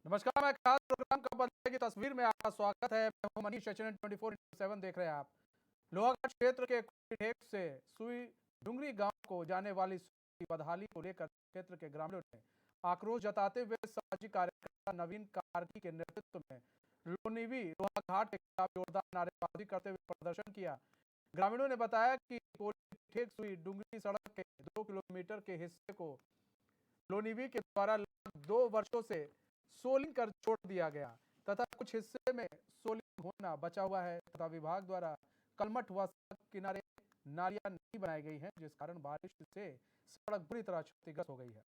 नमस्कार, मैं खास प्रोग्राम का बदले की तस्वीर में आपका स्वागत है। मैं हूं मनीष एचएनएन 24/7 देख रहे हैं आप। लोहागढ़ क्षेत्र के ठेक से सुई डुंगरी गांव को जाने वाली की बदहाली को लेकर क्षेत्र के ग्रामीणों ने आक्रोश जताते हुए सामाजिक कार्यकर्ता नवीन कार्की के नेतृत्व में लोनिवी लोहाघाट के खिलाफ जोरदार नारेबाजी करते हुए प्रदर्शन किया। ग्रामीणों ने बताया कि ठेक सुई डुंगरी सड़क के 2 किलोमीटर के हिस्से को लोनिवी के द्वारा लगभग 2 वर्षों से सोलिंग कर छोड़ दिया गया तथा कुछ हिस्से में सोलिंग होना बचा हुआ है तथा विभाग द्वारा कलमठ व सड़क किनारे नालियां नहीं बनाई गई हैं, जिस कारण बारिश से सड़क बुरी तरह क्षतिग्रस्त हो गई है।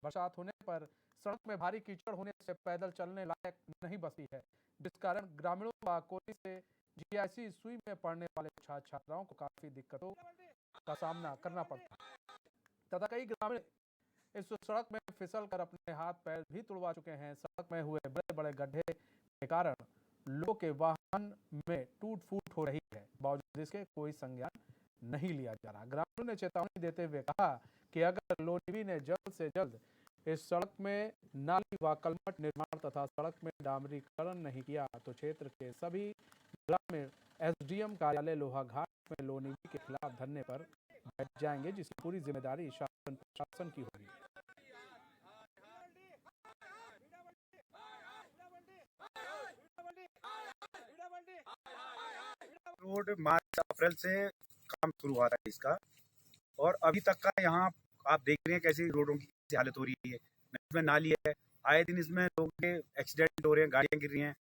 बरसात होने पर सड़क में भारी कीचड़ होने से पैदल चलने लायक नहीं बची है, जिस कारण ग्रामीणों व कोली से जीआईसी सुई में पढ़ने वाले छात्र छात्राओं को काफी दिक्कतों का सामना करना पड़ता है तथा कई ग्रामीण इस सड़क में फिसल कर अपने हाथ पैर भी तुड़वा चुके हैं। सड़क में हुए बड़े बड़े गड्ढे के कारण लोगों के वाहन में टूट फूट हो रही है, बावजूद इसके कोई संज्ञान नहीं लिया जा रहा। ग्रामीणों ने चेतावनी देते हुए कहा कि अगर लोनिवी ने जल्द से जल्द इस सड़क में नाली व कलमट निर्माण तथा सड़क में डामरीकरण नहीं किया तो क्षेत्र के सभी ग्रामीण एसडीएम कार्यालय लोहाघाट में लोनिवी के खिलाफ धरने पर बैठ जाएंगे, जिसकी पूरी जिम्मेदारी शासन प्रशासन की होगी। रोड मार्च अप्रैल से काम शुरू हुआ था इसका, और अभी तक का यहाँ आप देख रहे हैं कैसी रोडों की कैसी हालत हो रही है। इसमें नाली है, आए दिन इसमें लोगों के एक्सीडेंट हो रहे हैं, गाड़ियाँ गिर रही हैं,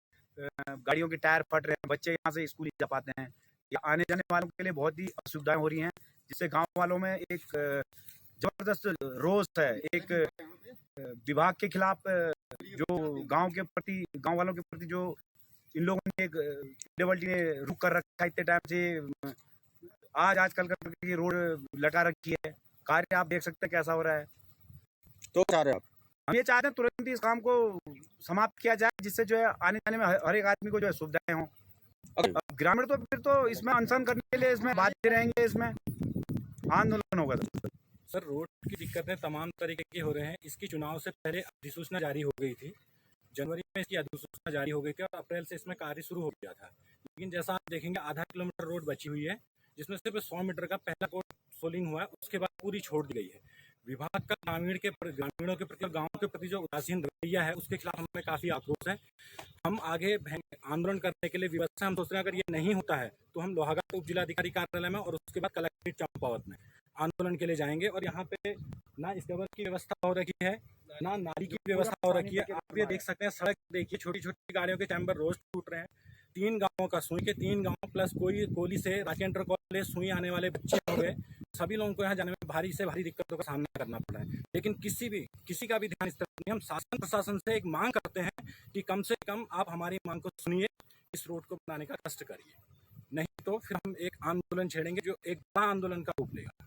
गाड़ियों के टायर फट रहे हैं, बच्चे यहाँ से स्कूल नहीं जा पाते हैं। या आने जाने वालों के लिए बहुत ही असुविधाएं हो रही हैं, जिससे गांव वालों में एक जबरदस्त रोष है, एक विभाग के खिलाफ जो गांव वालों के प्रति जो इन लोगों ने एक डबल्टी ने रुक कर रखा है इतने टाइम से, आजकल का ये रोड लटा रखी है। कार्य आप देख सकते हैं कैसा हो रहा है। तो चाह रहे हैं आप? हम ये चाहते हैं तुरंत इस काम को समाप्त किया जाए, जिससे जो है आने जाने में हर एक आदमी को जो है सुविधाएं हों। अब ग्रामीण तो फिर तो इसमें अनशन करने के लिए इसमें बाध्य रहेंगे, इसमें आंदोलन होगा। सर, रोड की दिक्कतें तमाम तरीके की हो रहे हैं। इसकी चुनाव से पहले अधिसूचना जारी हो गई थी, जनवरी में इसकी अधिसूचना जारी हो गई थी और अप्रैल से इसमें कार्य शुरू हो गया था। लेकिन जैसा आप देखेंगे, आधा किलोमीटर रोड बची हुई है, जिसमें सिर्फ 100 मीटर का पहला कोट सोलिंग हुआ है, उसके बाद पूरी छोड़ दी गई है। विभाग का ग्रामीणों के प्रति और गाँव के प्रति जो उदासीन रवैया है, उसके खिलाफ हमें काफ़ी आक्रोश है। हम आगे आंदोलन करने के लिए व्यवस्था हम सोच रहे हैं, अगर ये नहीं होता है तो हम लोहाघाट उप जिलाधिकारी कार्यालय में और उसके बाद कलेक्ट्रेट चंपावत में आंदोलन के लिए जाएंगे। और यहाँ पे ना इस कवर की व्यवस्था हो रखी है, ना नाली की व्यवस्था हो रखी है। आप ये देख सकते हैं, सड़क देखिए, छोटी छोटी गाड़ियों के चैम्बर रोज टूट रहे हैं। 3 गांवों का सुई के 3 गांव प्लस कोली से राजकीय इंटर कॉलेज सुई आने वाले बच्चे हो गए, सभी लोगों को यहाँ जाने में भारी से भारी दिक्कतों का सामना करना पड़ा है। लेकिन किसी का भी ध्यान इस तरफ नहीं। हम शासन प्रशासन से एक मांग करते हैं कि कम से कम आप हमारी मांग को सुनिए, इस रोड को बनाने का कष्ट करिए, नहीं तो फिर हम एक आंदोलन छेड़ेंगे जो एक बड़ा आंदोलन का रूप लेगा।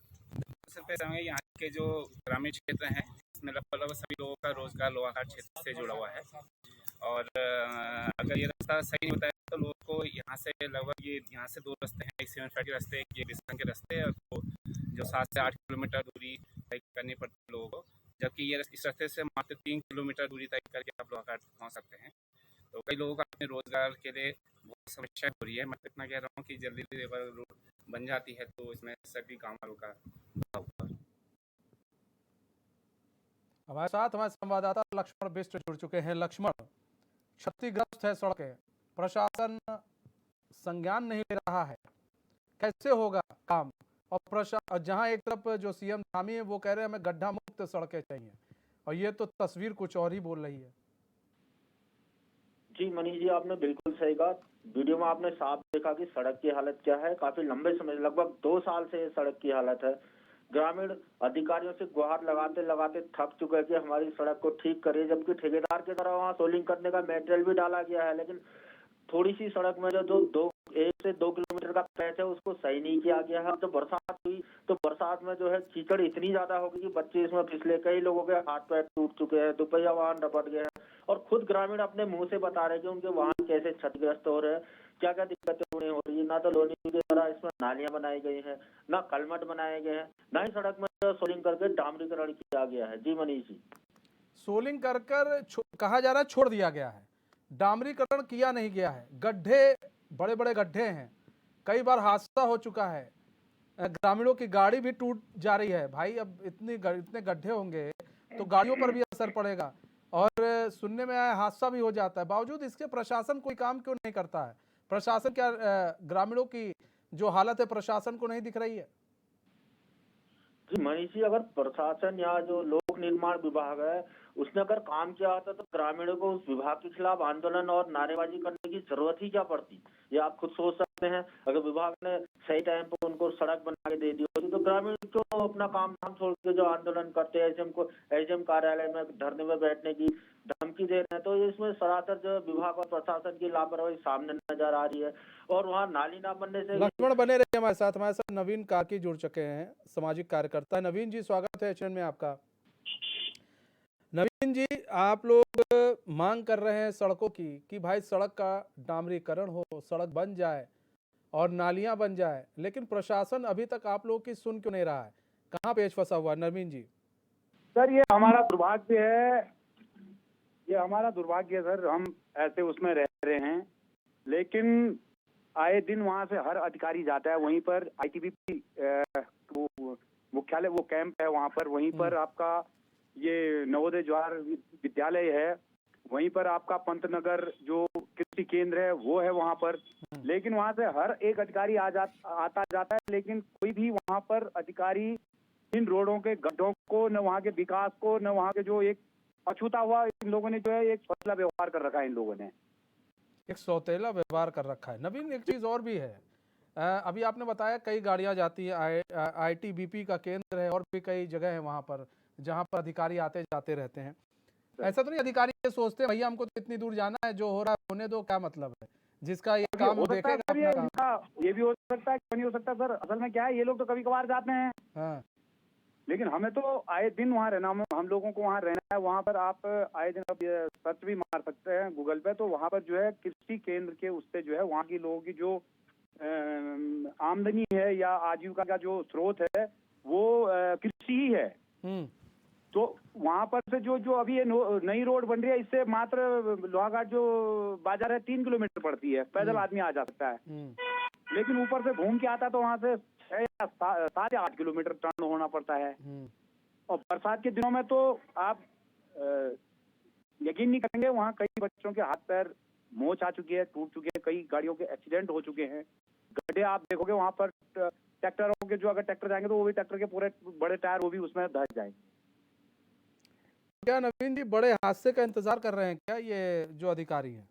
यहाँ के जो ग्रामीण क्षेत्र हैं, इसमें लगभग सभी लोगों का रोजगार लोहाघाट क्षेत्र से जुड़ा हुआ है, और अगर ये रास्ता सही नहीं होता है तो लोगों को यहाँ से लगभग यहाँ से 2 रास्ते हैं, एक सीमेंट के रास्ते, एक ये बिस्तर के रास्ते, और तो जो 7 से 8 किलोमीटर दूरी तय करनी पड़ती है लोगों को, जबकि ये इस रास्ते से मात्र 3 किलोमीटर दूरी तय करके आप लोहाघाट पहुँच सकते हैं। तो कई लोगों का अपने रोजगार के लिए बहुत समस्या हो रही है। मैं इतना कह रहा हूँ कि जल्दी से रोड बन जाती है तो इसमें सभी गाँव वालों का हमारे साथ हमारे संवाददाता लक्ष्मण बिष्ट जुड़ चुके हैं। लक्ष्मण, क्षतिग्रस्त है सड़कें, प्रशासन संज्ञान नहीं ले रहा है, कैसे होगा काम? और जहां एक तरफ जो सीएम धामी है वो कह रहे हैं हमें गड्ढा मुक्त सड़कें चाहिए, और ये तो तस्वीर कुछ और ही बोल रही है। जी मनीष जी, आपने बिल्कुल सही कहा। वीडियो में आपने साफ देखा कि सड़क की हालत क्या है। काफी लंबे समय, लगभग 2 साल से सड़क की हालत है। ग्रामीण अधिकारियों से गुहार लगाते लगाते थक चुके हैं कि हमारी सड़क को ठीक करिए, जबकि ठेकेदार के द्वारा वहाँ सोलिंग करने का मटेरियल भी डाला गया है, लेकिन थोड़ी सी सड़क में जो 1 से 2 किलोमीटर का पैच है उसको सही नहीं किया गया है। तो बरसात हुई तो बरसात में जो है कीचड़ इतनी ज्यादा होगी कि बच्चे इसमें फिसले, कई लोगों के हाथ पैर टूट चुके हैं, दोपहिया वाहन रपट गए हैं, और खुद ग्रामीण अपने मुंह से बता रहे हैं कि उनके वाहन कैसे क्षतिग्रस्त हो रहे हैं, क्या क्या दिक्कतें उन्हें हो रही है। ना तो लोनिवी के द्वारा इसमें नालियां बनाई गई हैं, ना कलमट बनाए गए हैं, ना ही सड़क में सोलिंग करके डामरीकरण किया गया है। जी मनीष जी। सोलिंग कर कर कहा जा रहा है छोड़ दिया गया है, डामरीकरण किया नहीं गया है, गड्ढे बड़े बड़े गड्ढे हैं, कई बार हादसा हो चुका है, ग्रामीणों की गाड़ी भी टूट जा रही है। भाई अब इतने गड्ढे होंगे तो गाड़ियों पर भी असर पड़ेगा और सुनने में आया हादसा भी हो जाता है। बावजूद इसके प्रशासन कोई काम क्यों नहीं करता है? प्रशासन क्या ग्रामीणों की जो हालत है प्रशासन को नहीं दिख रही है? जी मनीष जी, अगर प्रशासन या जो लोक निर्माण विभाग है उसने अगर काम किया होता तो ग्रामीणों को उस विभाग के खिलाफ आंदोलन और नारेबाजी करने की जरूरत ही क्या पड़ती? ये आप खुद सोच सकते हैं। अगर विभाग ने सही टाइम पर उनको सड़क बना के दे दी होती तो ग्रामीण क्यों अपना काम धाम छोड़ के जो आंदोलन करते हैं, एसडीएम कार्यालय में धरने में बैठने की धमकी दे रहे हैं। तो इसमें सरासर जो विभाग और प्रशासन की लापरवाही सामने नजर आ रही है। और वहाँ नाली ना बनने से लक्ष्मण बने रहे हमारे साथ नवीन काकी जुड़ चुके हैं, सामाजिक कार्यकर्ता। नवीन जी स्वागत है एचएन में आपका। नवीन जी, आप लोग मांग कर रहे हैं सड़कों की कि भाई सड़क का डामरीकरण हो, सड़क बन जाए और नालियां बन जाए, लेकिन प्रशासन अभी तक आप लोगों की सुन क्यों नहीं रहा है? कहाँ पेच फंसा हुआ है नवीन जी? सर ये हमारा दुर्भाग्य है, ये हमारा दुर्भाग्य है सर। हम ऐसे उसमें रह रहे हैं, लेकिन आए दिन वहाँ से हर अधिकारी जाता है। वहीं पर आईटीबीपी वो मुख्यालय वो कैंप है वहाँ पर, वहीं पर आपका ये नवोदय जवाहर विद्यालय है, वहीं पर आपका पंतनगर जो कृषि केंद्र है वो है वहाँ पर। लेकिन वहाँ से हर एक अधिकारी आता जाता है, लेकिन कोई भी वहाँ पर अधिकारी इन रोडों के गड्ढों को, न वहाँ के विकास को, न वहाँ के जो एक अछूता हुआ इन लोगों ने जो है एक फसला व्यवहार कर रखा है। इन लोगों ने एक सौतेला व्यवहार कर रखा है। नवीन, एक चीज और भी है, अभी आपने बताया कई गाड़ियां जाती है, आईटीबीपी का केंद्र है और भी कई जगह है वहां पर जहां पर अधिकारी आते जाते रहते हैं। ऐसा तो नहीं अधिकारी ये सोचते भैया हमको तो इतनी दूर जाना है, जो हो रहा है होने दो, क्या मतलब है, जिसका ये काम हो वो सकता है देखेगा सर, अपना काम। ये भी हो सकता है, क्यों नहीं हो सकता सर। असल में क्या है, ये लोग तो कभी कभार जाते हैं, हाँ। लेकिन हमें तो आए दिन वहाँ रहना, हम लोगों को वहाँ रहना है। वहाँ पर आप आए दिन अब सर्च भी मार सकते हैं गूगल पे, तो वहाँ पर जो है कृषि केंद्र के उससे जो है वहाँ की लोगों की जो आमदनी है या आजीविका का जो स्रोत है वो कृषि ही है। तो वहाँ पर से जो अभी ये नई रोड बन रही है, इससे मात्र लोहाघाट जो बाजार है 3 किलोमीटर पड़ती है, पैदल आदमी आ जा सकता है। लेकिन ऊपर से घूम के आता तो वहाँ से 7 या 8 किलोमीटर टर्न होना पड़ता है। और बरसात के दिनों में तो आप यकीन नहीं करेंगे, वहाँ कई बच्चों के हाथ पैर मोच आ चुकी है, टूट चुके हैं, कई गाड़ियों के एक्सीडेंट हो चुके हैं। गड्ढे आप देखोगे वहाँ पर ट्रैक्टरों के, जो अगर ट्रैक्टर जाएंगे तो वो भी ट्रैक्टर के पूरे बड़े टायर वो भी उसमें धस जाए। क्या नवीन जी बड़े हादसे का इंतजार कर रहे हैं क्या ये जो अधिकारी हैं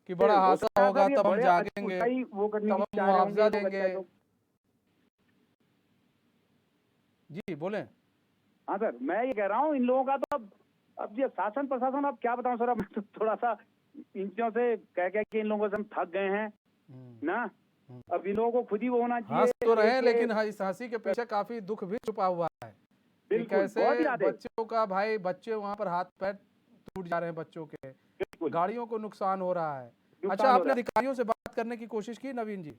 कि बड़ा हादसा होगा तब हम जागेंगे, तब हम मुआवजा देंगे? जी बोले। हाँ सर, मैं ये कह रहा हूँ इन लोगों का तो अब ये शासन प्रशासन, अब क्या बताऊं सर, अब तो थोड़ा सा इन चीजों से कह के इन लोगों से हम थक गए हैं ना। अब इन लोगों को खुद ही वो होना चाहिए। हंस तो रहे, लेकिन इस हंसी के पीछे काफी दुख भी छुपा हुआ है कि कैसे बच्चों का, भाई बच्चे वहाँ पर हाथ पैर टूट जा रहे हैं बच्चों के, गाड़ियों को नुकसान हो रहा है। अच्छा, आपने अधिकारियों से बात करने की कोशिश की नवीन जी?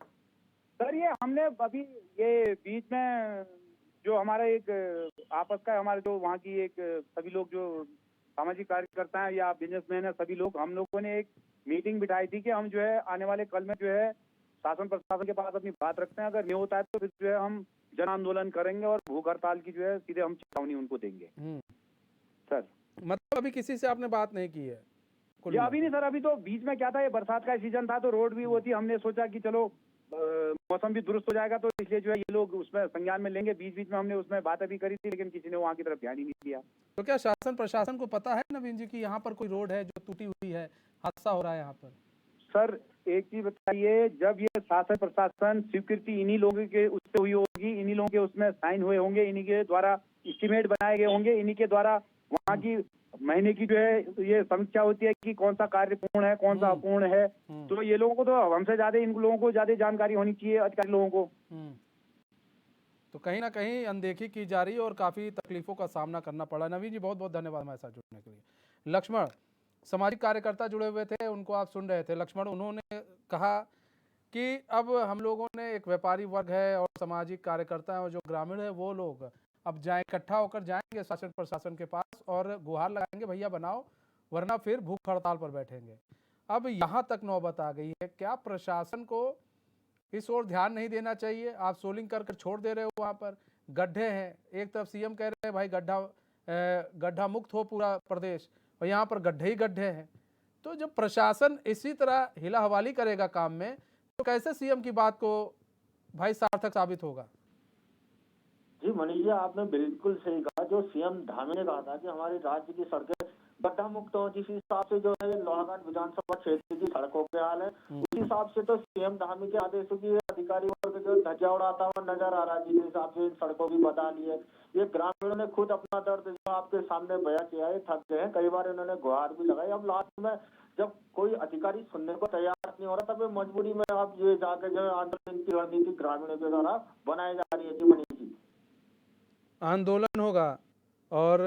सर ये हमने अभी ये बीच में जो हमारा एक आपस का हमारे जो वहाँ की एक सभी लोग जो सामाजिक कार्यकर्ता हैं या बिजनेसमैन है, सभी लोग, हम लोगों ने एक मीटिंग बिठाई थी कि हम जो है आने वाले कल में जो है शासन प्रशासन के पास अपनी बात रखते हैं। अगर नहीं होता है तो फिर जो है हम जन आंदोलन करेंगे और भूख हड़ताल की जो है सीधे हम चेतावनी उनको देंगे। सर मतलब अभी किसी से आपने बात नहीं की है? ये अभी नहीं सर, अभी तो बीच में क्या था, ये बरसात का सीजन था तो रोड भी वो थी, हमने सोचा कि चलो मौसम भी दुरुस्त हो जाएगा तो इसलिए जो है ये लोग उसमें संज्ञान में लेंगे। बीच बीच में हमने उसमें बातें भी करी थी, लेकिन किसी ने वहाँ की तरफ ध्यान ही नहीं दिया। तो क्या शासन प्रशासन को पता है नवीन जी कि यहाँ पर कोई रोड है जो टूटी हुई है, हादसा हो रहा है यहाँ पर? सर एक चीज बताइए, जब ये शासन प्रशासन स्वीकृति इन्हीं लोगों के उससे हुई होगी, इन्हीं लोगों के उसमें साइन हुए होंगे, इन्हीं के द्वारा एस्टीमेट बनाए गए होंगे, इन्हीं के द्वारा वहाँ की महीने की जो है ये समीक्षा होती है कि कौन सा कार्य पूर्ण है, कौन सा अपूर्ण है। तो ये लोगों को तो हमसे ज्यादा, इन लोगों को ज्यादा जानकारी होनी चाहिए, अधिकारी लोगों को। तो कहीं ना कहीं अनदेखी की जा रही है और काफी तकलीफों का सामना करना पड़ा। नवीन जी बहुत बहुत धन्यवाद हमारे साथ जुड़ने के लिए। लक्ष्मण सामाजिक कार्यकर्ता जुड़े हुए थे, उनको आप सुन रहे थे। लक्ष्मण, उन्होंने कहा कि अब हम लोगों ने, एक व्यापारी वर्ग है और सामाजिक कार्यकर्ता है और जो ग्रामीण है वो लोग अब इकट्ठा होकर जाएंगे शासन प्रशासन के पास प्रयास और गुहार लगाएंगे भैया बनाओ, वरना फिर भूख हड़ताल पर बैठेंगे। अब यहाँ तक नौबत आ गई है, क्या प्रशासन को इस ओर ध्यान नहीं देना चाहिए? आप सोलिंग कर छोड़ दे रहे हो, वहाँ पर गड्ढे हैं, एक तरफ सीएम कह रहे हैं भाई गड्ढा मुक्त हो पूरा प्रदेश, और यहाँ पर गड्ढे ही गड्ढे हैं। तो जब प्रशासन इसी तरह हिला हवाली करेगा काम में, तो कैसे सीएम की बात को भाई सार्थक साबित होगा? जी मनीष जी, आपने बिल्कुल सही कहा। जो सीएम धामी ने कहा था कि हमारे राज्य की सड़कें गड्ढा मुक्त हो, जिस हिसाब से जो है लोहाघाट विधानसभा क्षेत्र की सड़कों के हाल है, उस हिसाब से तो सीएम धामी के आदेशों की अधिकारी वर्ग जो ध्वजा उड़ाता हुआ नजर आ रहा है। जिस हिसाब से इन सड़कों की बदहाली है, ये ग्रामीणों ने खुद अपना दर्द जो आपके सामने बयां किया है, थक गए हैं। कई बार इन्होंने गुहार भी लगाई। अब लास्ट में जब कोई अधिकारी सुनने को तैयार नहीं हो रहा, तब मजबूरी में आप ये जाके जो आंदोलन की रणनीति ग्रामीणों के द्वारा बनाई जा रही है। जी मनीष जी, आंदोलन होगा। और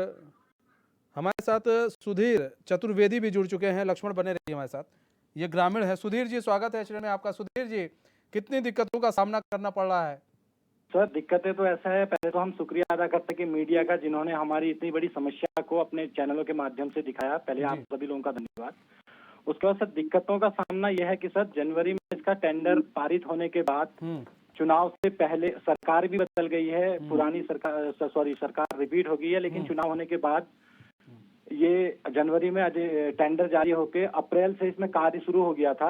हमारे साथ सुधीर चतुर्वेदी भी जुड़ चुके हैं। लक्ष्मण बने रहिए हमारे साथ, ये ग्रामीण है। सुधीर जी, स्वागत है चैनल में आपका। सुधीर जी, कितनी दिक्कतों का सामना करना पड़ रहा है? सर दिक्कतें तो ऐसा है, पहले तो हम शुक्रिया अदा करते हैं कि मीडिया का, जिन्होंने हमारी इतनी बड़ी समस्या को अपने चैनलों के माध्यम से दिखाया। पहले आप सभी लोगों का धन्यवाद। उसके बाद सर दिक्कतों का सामना यह है कि सर जनवरी में इसका टेंडर पारित होने के बाद चुनाव से पहले सरकार भी बदल गई है, पुरानी सरकार रिपीट हो गई है, लेकिन चुनाव होने के बाद ये जनवरी में टेंडर जारी होके अप्रैल से इसमें कार्य शुरू हो गया था।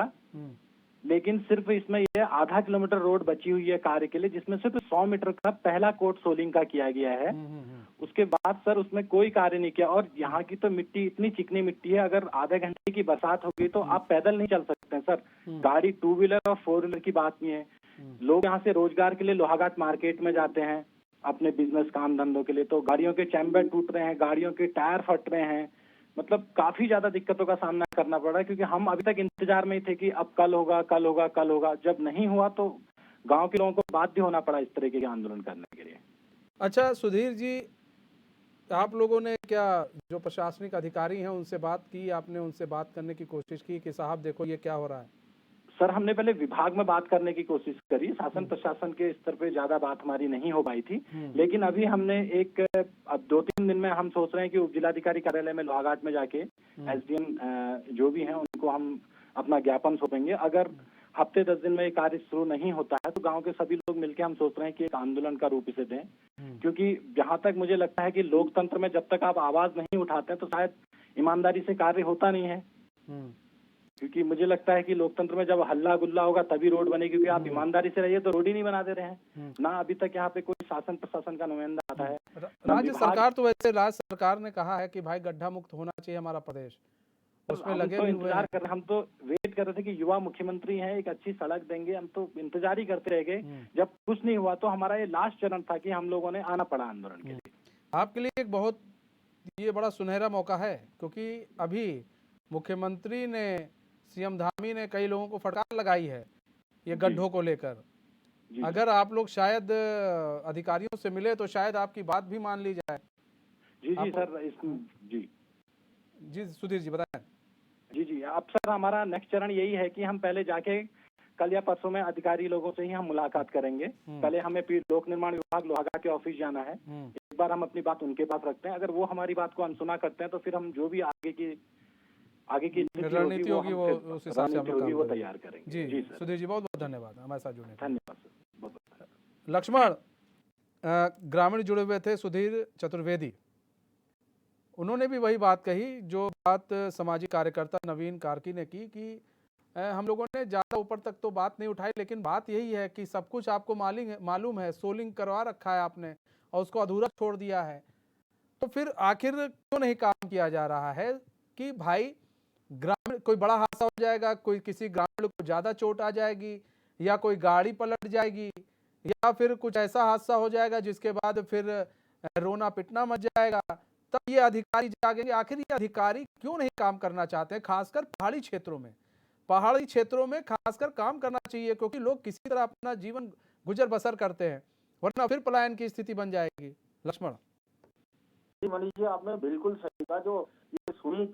लेकिन सिर्फ इसमें ये आधा किलोमीटर रोड बची हुई है कार्य के लिए, जिसमें सिर्फ 100 मीटर का पहला कोट सोलिंग का किया गया है। उसके बाद सर उसमें कोई कार्य नहीं किया। और यहाँ की तो मिट्टी इतनी चिकनी मिट्टी है, अगर आधे घंटे की बरसात होगी तो आप पैदल नहीं चल सकते हैं सर। गाड़ी 2 व्हीलर और 4 व्हीलर की बात नहीं है। लोग यहाँ से रोजगार के लिए लोहाघाट मार्केट में जाते हैं अपने बिजनेस काम धंधों के लिए, तो गाड़ियों के चैम्बर टूट रहे हैं, गाड़ियों के टायर फट रहे हैं। मतलब काफी ज्यादा दिक्कतों का सामना करना पड़ रहा है, क्योंकि हम अभी तक इंतजार में ही थे कि अब कल होगा कल होगा कल होगा। जब नहीं हुआ तो गांव के लोगों को बाध्य होना पड़ा इस तरीके के आंदोलन करने के लिए। अच्छा सुधीर जी, आप लोगों ने क्या जो प्रशासनिक अधिकारी हैं उनसे बात की? आपने उनसे बात करने की कोशिश की कि साहब देखो ये क्या हो रहा है? सर हमने पहले विभाग में बात करने की कोशिश करी, शासन प्रशासन के स्तर पे ज्यादा बात हमारी नहीं हो पाई थी। लेकिन अभी हमने अब 2-3 दिन में हम सोच रहे हैं कि उप जिलाधिकारी कार्यालय में लोहाघाट में जाके एसडीएम जो भी हैं उनको हम अपना ज्ञापन सौंपेंगे। अगर हफ्ते 10 दिन में ये कार्य शुरू नहीं होता है तो गांव के सभी लोग मिलकर हम सोच रहे हैं कि एक आंदोलन का रूप इसे दें। क्योंकि जहां तक मुझे लगता है कि लोकतंत्र में जब तक आप आवाज नहीं उठाते हैं तो शायद ईमानदारी से कार्य होता नहीं है। क्योंकि मुझे लगता है कि लोकतंत्र में जब हल्ला गुल्ला होगा तभी रोड बनेगी, क्योंकि आप ईमानदारी से रहिए तो रोड ही नहीं बना दे रहे हैं ना। अभी तक यहाँ पे कोई शासन प्रशासन का नुमाइंदा आता है। राज्य सरकार तो वैसे राज्य सरकार ने कहा है कि भाई गड्ढा मुक्त होना चाहिए हमारा प्रदेश, उसमें लगे भी हुए हैं। हम तो वेट कर रहे थे कि युवा मुख्यमंत्री हैं, एक अच्छी सड़क देंगे, हम तो इंतजार ही करते रह गए। जब कुछ नहीं हुआ तो हमारा ये लास्ट चरण था कि हम लोगों ने आना पड़ा आंदोलन के लिए। आपके लिए एक बहुत ये बड़ा सुनहरा मौका है, क्योंकि अभी मुख्यमंत्री ने, सीएम धामी ने कई लोगों को फटकार लगाई है ये गड्ढों को लेकर। अगर आप लोग शायद अधिकारियों से मिले तो शायद आपकी बात भी मान ली जाए। जी सर जी सुधीर जी बताएं। जी अब सर हमारा नेक्स्ट चरण यही है कि हम पहले जाके कल या परसों में अधिकारी लोगों से ही हम मुलाकात करेंगे। पहले हमें लोक निर्माण विभाग लोहाघाट के ऑफिस जाना है, एक बार हम अपनी बात उनके पास रखते हैं। अगर वो हमारी बात को अनसुना करते हैं तो फिर हम जो भी आगे की रणनीति होगी वो उस हिसाब से हम लोग वो तैयार करेंगे। जी सुधीर जी बहुत बहुत धन्यवाद हमारे साथ जुड़ने। धन्यवाद सर। लक्ष्मण, ग्रामीण जुड़े हुए थे सुधीर चतुर्वेदी, उन्होंने भी वही बात कही जो बात सामाजिक कार्यकर्ता नवीन कार्की ने की कि हम लोगों ने ज़्यादा ऊपर तक तो बात नहीं उठाई, लेकिन बात यही है कि सब कुछ आपको मालूम है, सोलिंग करवा रखा है आपने और उसको अधूरा छोड़ दिया है। तो फिर आखिर क्यों नहीं काम किया जा रहा है कि भाई ग्रामीण कोई बड़ा हादसा हो जाएगा, कोई किसी ग्रामीण को ज़्यादा चोट आ जाएगी, या कोई गाड़ी पलट जाएगी, या फिर कुछ ऐसा हादसा हो जाएगा जिसके बाद फिर रोना पिटना मच जाएगा, तब ये अधिकारी जागेंगे। आखिर ये अधिकारी क्यों नहीं काम करना चाहते हैं? खासकर पहाड़ी क्षेत्रों में खासकर काम करना चाहिए, क्योंकि लोग किसी तरह अपना जीवन गुजर बसर करते हैं, वरना फिर पलायन की स्थिति बन जाएगी। लक्ष्मण जी मनीष जी, आपने बिल्कुल सही कहा। जो ये सुई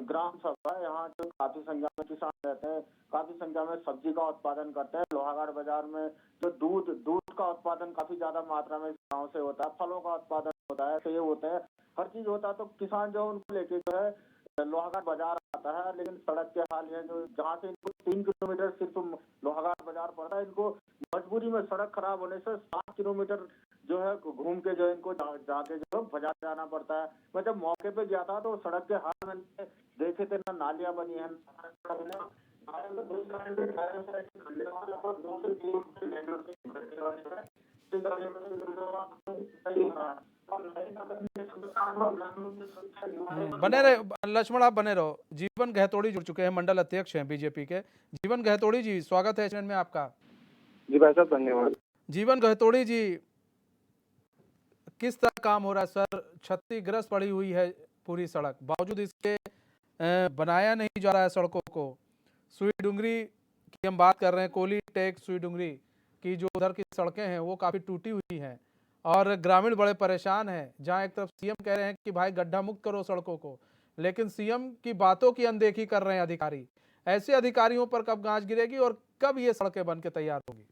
ग्राम सभा है, यहाँ जो काफी संख्या में किसान रहते हैं, काफी संख्या में सब्जी का उत्पादन करते हैं। लोहाघाट बाजार में जो दूध का उत्पादन काफी ज्यादा मात्रा में गाँव से होता है, फलों का उत्पादन होता है, सेब होते हैं, हर चीज होता तो किसान जो उनको लेके जो है लोहाघाट बाजार आता है, लेकिन सड़क के हाल है जो जहाँ से इनको 3 किलोमीटर सिर्फ लोहाघाट बाजार पड़ता है, इनको मजबूरी में सड़क खराब होने से 7 किलोमीटर जो है घूम के जो इनको जाके जो बाजार जाना पड़ता है। मैं जब मौके पे गया था तो सड़क के हाल मैंने देखे थे, ना नालियां बनी है, बने रहे लक्ष्मण, आप बने रहो। जीवन गहतोड़ी जुड़ चुके हैं, मंडल अध्यक्ष हैं बीजेपी के। जीवन गहतोड़ी जी, स्वागत है चैनल में आपका। जी भाई साहब धन्यवाद। जीवन गहतोड़ी जी, किस तरह काम हो रहा है सर? क्षतिग्रस्त पड़ी हुई है पूरी सड़क, बावजूद इसके बनाया नहीं जा रहा है सड़कों को। सुई डुंगरी की हम बात कर रहे हैं, कोली टेक सुई डुंगरी की जो उधर की सड़कें हैं वो काफ़ी टूटी हुई हैं और ग्रामीण बड़े परेशान हैं। जहां एक तरफ सीएम कह रहे हैं कि भाई गड्ढा मुक्त करो सड़कों को, लेकिन सीएम की बातों की अनदेखी कर रहे हैं अधिकारी। ऐसे अधिकारियों पर कब गांच गिरेगी और कब ये सड़कें बन के तैयार होगी?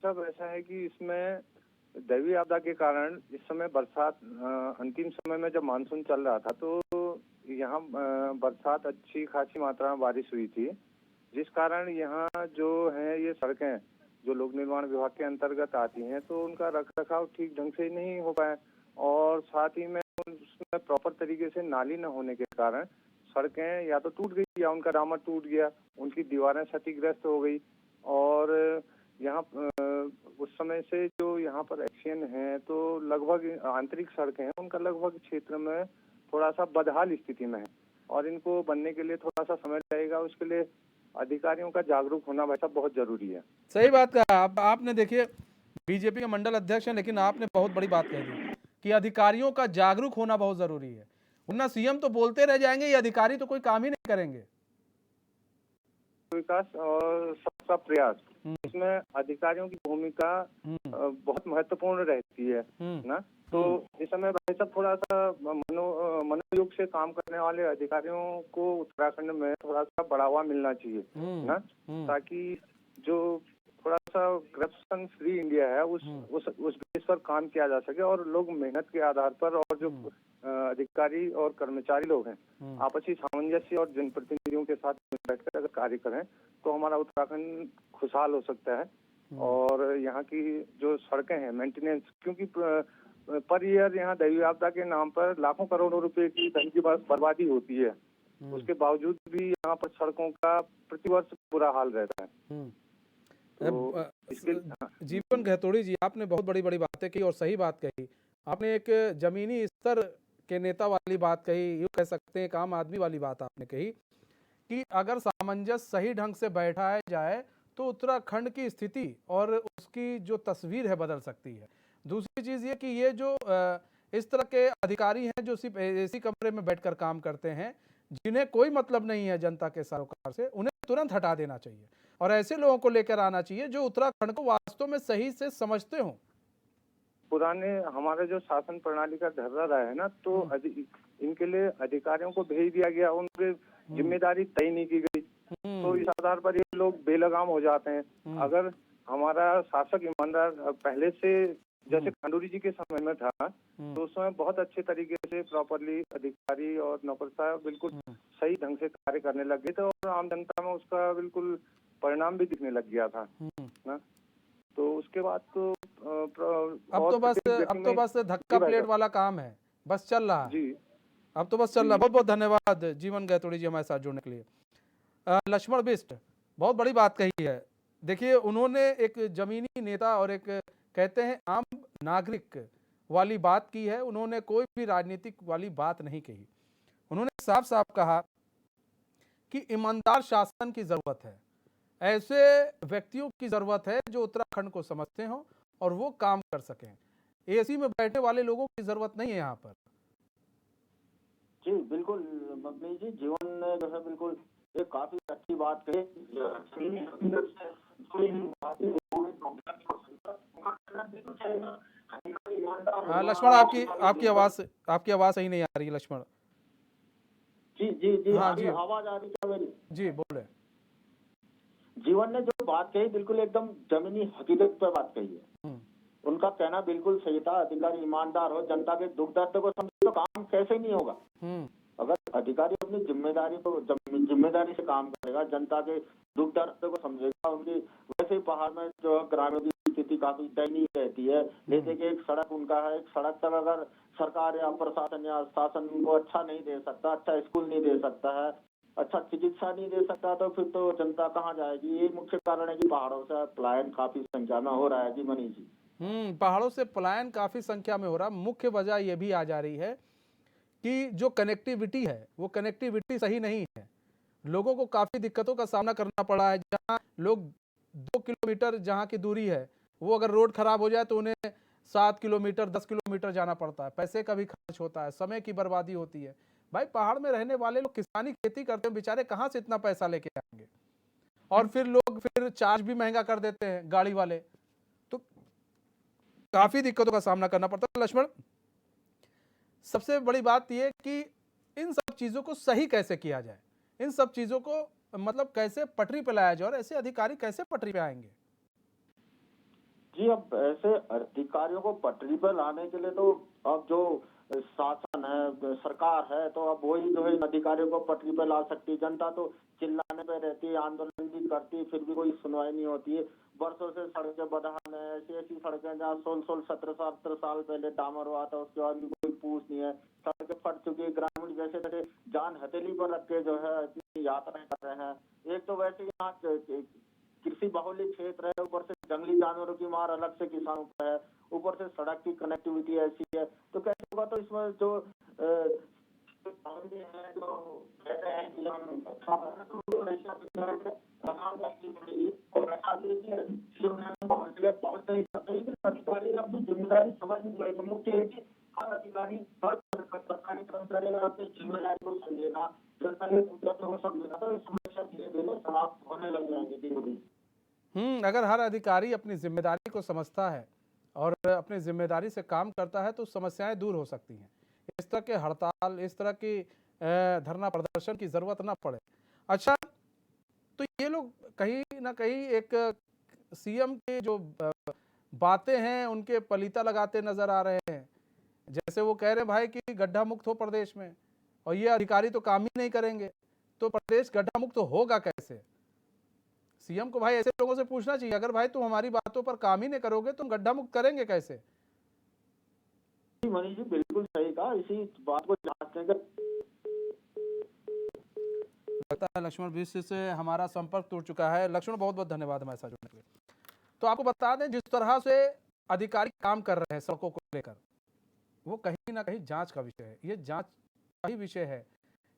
सब ऐसा है कि इसमें दैवीय आपदा के कारण इस समय बरसात अंतिम समय में जब मानसून चल रहा था तो यहाँ बरसात अच्छी खासी मात्रा में बारिश हुई थी, जिस कारण यहाँ जो है ये सड़कें जो लोक निर्माण विभाग के अंतर्गत आती हैं तो उनका रखरखाव ठीक ढंग से नहीं हो पाया और साथ ही में उसमें प्रॉपर तरीके से नाली न होने के कारण सड़कें या तो टूट गई या उनका डामर टूट गया, उनकी दीवारें क्षतिग्रस्त हो गई। और यहाँ उस समय से जो यहाँ पर एक्शन है तो लगभग आंतरिक सड़कें हैं उनका लगभग क्षेत्र में थोड़ा सा बदहाल स्थिति में है और इनको बनने के लिए थोड़ा सा समय लगेगा। उसके लिए अधिकारियों का जागरूक होना वैसा बहुत जरूरी है। सही बात कहा आपने। देखिए, बीजेपी के मंडल अध्यक्ष हैं, लेकिन आपने बहुत बड़ी बात कह दी कि अधिकारियों का जागरूक होना बहुत जरूरी है, वरना सीएम तो बोलते रह जाएंगे, ये अधिकारी तो कोई काम ही नहीं करेंगे। विकास और सबका प्रयास, इसमें अधिकारियों की भूमिका बहुत महत्वपूर्ण रहती है ना। तो इस समय भाई साहब थोड़ा सा मनोयोग से काम करने वाले अधिकारियों को उत्तराखंड में थोड़ा सा बढ़ावा मिलना चाहिए ना, ताकि जो थोड़ा सा करप्शन फ्री इंडिया है उस बेस पर काम किया जा सके और लोग मेहनत के आधार पर और जो अधिकारी और कर्मचारी लोग हैं आपसी सामंजस्य और जनप्रतिनिधियों के साथ बैठकर अगर कार्य करें तो हमारा उत्तराखंड खुशहाल हो सकता है। और यहाँ की जो सड़कें हैं मेंटेनेंस, क्योंकि पर ईयर यहाँ दैवीय आपदा के नाम पर लाखों करोड़ों रुपए की धन की बर्बादी होती है, उसके बावजूद भी यहाँ पर सड़कों का प्रतिवर्ष बुरा हाल रहता है। तो जीवन गहतोड़ी जी, आपने बहुत बड़ी बड़ी बातें की और सही बात कही। आपने एक जमीनी स्तर के नेता वाली बात कही, यूँ कह सकते हैं एक आम आदमी वाली बात आपने कही कि अगर सामंजस्य सही ढंग से बैठाया जाए तो उत्तराखंड की स्थिति और उसकी जो तस्वीर है बदल सकती है। दूसरी चीज़ ये कि ये जो इस तरह के अधिकारी हैं जो सिर्फ एसी कमरे में बैठकर काम करते हैं, जिन्हें कोई मतलब नहीं है जनता के सरोकार से, उन्हें तुरंत हटा देना चाहिए और ऐसे लोगों को लेकर आना चाहिए जो उत्तराखंड को वास्तव में सही से समझते हों। पुराने हमारे जो शासन प्रणाली का ढर्रा रहा है ना, तो इनके लिए अधिकारियों को भेज दिया गया, उनकी जिम्मेदारी तय नहीं की गई, तो इस आधार पर ये लोग बेलगाम हो जाते हैं। अगर हमारा शासक ईमानदार पहले से जैसे खंडूरी जी के समय में था तो उस समय बहुत अच्छे तरीके से प्रॉपरली अधिकारी और नौकरशाह बिल्कुल सही ढंग से कार्य करने लग गए थे और आम जनता में उसका बिल्कुल परिणाम भी दिखने लग गया था ना। तो उसके बाद तो अब तो बस धक्का प्लेट वाला काम है, बस चल रहा है जी। अब तो बस चल रहा है। बहुत बहुत धन्यवाद जीवन गहतोड़ी जी हमारे साथ जुड़ने के लिए। लक्ष्मण बिष्ट, बहुत बड़ी बात कही है। देखिए, उन्होंने एक जमीनी नेता और एक कहते हैं आम नागरिक वाली बात की है, उन्होंने कोई भी राजनीतिक वाली बात नहीं कही। उन्होंने साफ साफ कहा कि ईमानदार शासन की जरूरत है, ऐसे व्यक्तियों की जरूरत है जो उत्तराखंड को समझते हो और वो काम कर सकें। एसी में बैठे वाले लोगों की जरूरत नहीं है यहाँ पर। जी बिल्कुल मम्मी जी, जीवन ने जो है बिल्कुल एक काफी अच्छी बात कही। लक्ष्मण, आपकी आवाज सही नहीं आ रही है लक्ष्मण। जी हाँ जी, आवाज आ रही है मेरी? जी बोले। जीवन ने जो बात कही बिल्कुल एकदम जमीनी हकीकत पर बात कही है। उनका कहना बिल्कुल सही था, अधिकारी ईमानदार हो, जनता के दुख दर्द को समझे तो काम कैसे नहीं होगा। अगर अधिकारी अपनी जिम्मेदारी से काम करेगा, जनता के दुख दर्द को समझेगा, उनकी वैसे ही पहाड़ में जो ग्रामीण की स्थिति काफी दयनीय रहती है। जैसे कि एक सड़क उनका है, एक सड़क तक अगर सरकार या प्रशासन या शासन उनको अच्छा नहीं दे सकता, अच्छा स्कूल नहीं दे सकता है, अच्छा चिकित्सा नहीं दे सकता, तो फिर तो जनता कहाँ जाएगी। ये मुख्य कारण है कि पहाड़ों से पलायन काफी संख्या में हो रहा है जी मनीष जी। पहाड़ों से पलायन काफी संख्या में हो रहा। मुख्य वजह यह भी आ जा रही है कि जो कनेक्टिविटी है वो कनेक्टिविटी सही नहीं है। लोगों को काफी दिक्कतों का सामना करना पड़ा है। जहां लोग 2 किलोमीटर जहां की दूरी है, वो अगर रोड खराब हो जाए तो उन्हें 7 किलोमीटर 10 किलोमीटर जाना पड़ता है। पैसे का भी खर्च होता है, समय की बर्बादी होती है। भाई पहाड़ में रहने वाले लोग किसानी खेती करते हैं, बेचारे कहाँ से इतना पैसा लेके आएंगे। और फिर लोग फिर चार्ज भी महंगा कर देते हैं गाड़ी वाले, तो काफी दिक्कतों का सामना करना पड़ता है। लक्ष्मण, सबसे बड़ी बात यह कि इन सब चीजों को सही कैसे किया जाए, इन सब चीजों को मतलब कैसे पटरी पे लाया जाए, और ऐसे अधिकारी कैसे पटरी पे आएंगे? जी, अब ऐसे अधिकारियों को पटरी पर लाने के लिए तो अब जो शासन है, सरकार है, तो अब वही जो है अधिकारियों को पटरी पर ला सकती है। जनता तो चिल्लाने पे रहती है, आंदोलन भी करती है, फिर भी कोई सुनवाई नहीं होती है। वर्षों से सड़कें बदहाल है, ऐसी ऐसी सड़कें जहाँ 16-17 साल पहले डामर हुआ था, उसके बाद भी कोई पूछ नहीं है। सड़कें फट चुकी है, ग्रामीण जैसे तैसे जान हथेली पर रख के जो है अपनी यात्राएं कर रहे हैं। एक तो वैसे यहाँ कृषि बाहुल्य क्षेत्र है, ऊपर से जंगली जानवरों की मार अलग से किसानों पर है, ऊपर से सड़क की कनेक्टिविटी ऐसी है, तो कैसे होगा। तो इसमें जो जिम्मेदारी समझ नहीं पड़ेगी। मुख्य है कि हर अधिकारी, हर सरकारी कर्मचारी अगर अपनी जिम्मेदारी को समझेगा, जनता के मुद्दों को समझेगा, तो समस्या धीरे धीरे समाप्त होने लग जाएंगे धीरे धीरे। अगर हर अधिकारी अपनी जिम्मेदारी को समझता है और अपनी जिम्मेदारी से काम करता है तो समस्याएं दूर हो सकती हैं। इस तरह के हड़ताल, इस तरह की धरना प्रदर्शन की जरूरत ना पड़े। अच्छा, तो ये लोग कहीं ना कहीं एक सीएम के जो बातें हैं उनके पलीता लगाते नजर आ रहे हैं। जैसे वो कह रहे हैं भाई कि गड्ढा मुक्त हो प्रदेश में, और ये अधिकारी तो काम ही नहीं करेंगे, तो प्रदेश गड्ढा मुक्त होगा कैसे? सीएम को भाई ऐसे लोगों से पूछना चाहिए, अगर भाई तुम हमारी बातों पर काम ही नहीं करोगे तुम गड्ढा मुक्त करेंगे कैसे? मनीष जी बिल्कुल सही कहा, इसी बात को जांचने का लगता है लक्ष्मण विश्व से हमारा संपर्क टूट चुका है। लक्ष्मण, बहुत बहुत धन्यवाद हमारे साथ जुड़ने के लिए। तो आपको बता दें, जिस तरह से अधिकारी काम कर रहे हैं सड़कों को लेकर, वो कहीं ना कहीं जांच का विषय है। ये जांच का ही विषय है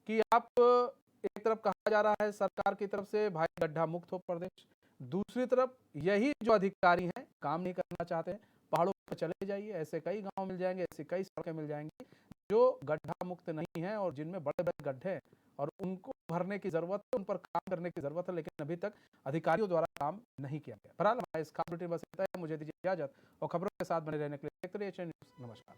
कि आप एक तरफ कहा जा रहा है सरकार की तरफ से भाई गड्ढा मुक्त हो प्रदेश, दूसरी तरफ यही जो अधिकारी हैं काम नहीं करना चाहते हैं। पहाड़ों पर चले जाइए, ऐसे कई गांव मिल जाएंगे, ऐसी कई सड़कें मिल जाएंगी जो गड्ढा मुक्त नहीं है और जिनमें बड़े बड़े गड्ढे हैं, और उनको भरने की जरूरत है, उन पर काम करने की जरूरत है, लेकिन अभी तक अधिकारियों द्वारा काम नहीं किया गया। बहरहाल हमारे इस खास बुलेटिन में बस इतना ही। मुझे दीजिए इजाजत, और खबरों के साथ बने रहने के लिए देखते रहिए एएचएन न्यूज़। नमस्कार।